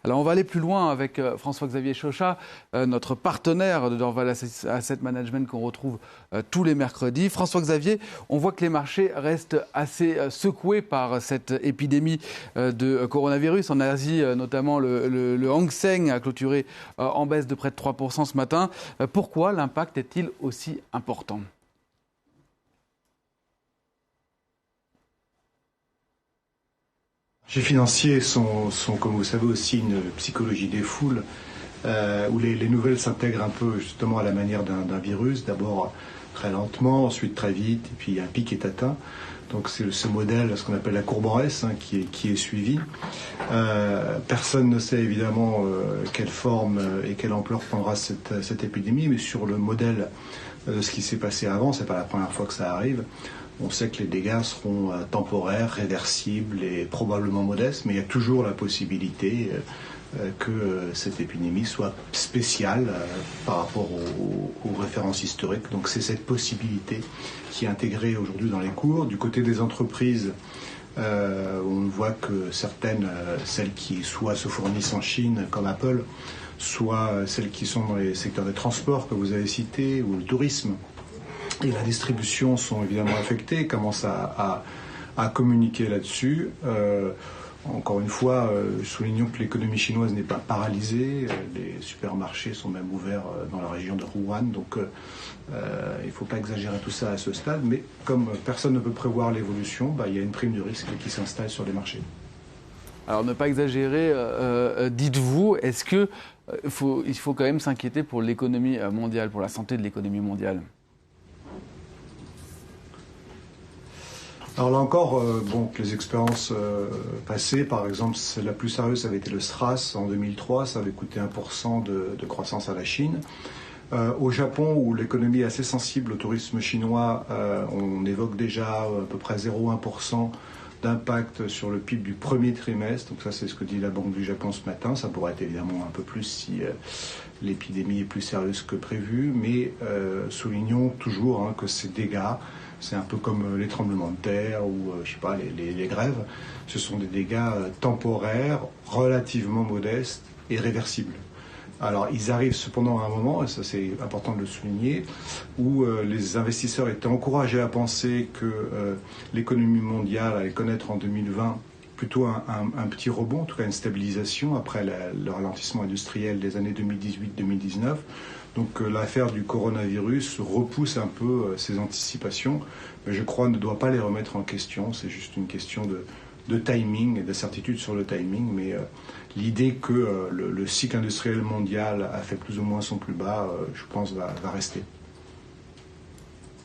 Alors on va aller plus loin avec François-Xavier Chauchat, notre partenaire de Dorval Asset Management qu'on retrouve tous les mercredis. François-Xavier, on voit que les marchés restent assez secoués par cette épidémie de coronavirus. En Asie, notamment, le Hang Seng a clôturé en baisse de près de 3% ce matin. Pourquoi l'impact est-il aussi important ? Les marchés financiers sont, comme vous savez, aussi une psychologie des foules, où les nouvelles s'intègrent un peu justement à la manière d'un virus, d'abord très lentement, ensuite très vite, et puis un pic est atteint. Donc c'est ce modèle, ce qu'on appelle la courbe en S, qui est suivi. Personne ne sait évidemment quelle forme et quelle ampleur prendra cette épidémie, mais sur le modèle de ce qui s'est passé avant, c'est pas la première fois que ça arrive. On sait que les dégâts seront temporaires, réversibles et probablement modestes, mais il y a toujours la possibilité que cette épidémie soit spéciale par rapport aux références historiques. Donc c'est cette possibilité qui est intégrée aujourd'hui dans les cours. Du côté des entreprises, on voit que certaines, celles qui soit se fournissent en Chine, comme Apple, soit celles qui sont dans les secteurs des transports que vous avez cités, ou le tourisme, et la distribution sont évidemment affectées, commencent à communiquer là-dessus. Encore une fois, soulignons que l'économie chinoise n'est pas paralysée. Les supermarchés sont même ouverts dans la région de Wuhan. Donc il ne faut pas exagérer tout ça à ce stade. Mais comme personne ne peut prévoir l'évolution, il y a une prime de risque qui s'installe sur les marchés. Alors ne pas exagérer, dites-vous, est-ce qu'il faut quand même s'inquiéter pour l'économie mondiale, pour la santé de l'économie mondiale ? Alors là encore, les expériences passées, par exemple, la plus sérieuse, ça avait été le SRAS en 2003, ça avait coûté 1% de croissance à la Chine. Au Japon, où l'économie est assez sensible au tourisme chinois, on évoque déjà à peu près 0,1% d'impact sur le PIB du premier trimestre. Donc ça, c'est ce que dit la Banque du Japon ce matin. Ça pourrait être évidemment un peu plus si l'épidémie est plus sérieuse que prévu, mais soulignons toujours que ces dégâts, c'est un peu comme les tremblements de terre ou les grèves. Ce sont des dégâts temporaires, relativement modestes et réversibles. Alors ils arrivent cependant à un moment, et ça c'est important de le souligner, où les investisseurs étaient encouragés à penser que l'économie mondiale allait connaître en 2020 plutôt un petit rebond, en tout cas une stabilisation après le ralentissement industriel des années 2018-2019. Donc l'affaire du coronavirus repousse un peu ces anticipations, mais je crois ne doit pas les remettre en question. C'est juste une question de timing et de certitude sur le timing, mais l'idée que le cycle industriel mondial a fait plus ou moins son plus bas, je pense, va rester.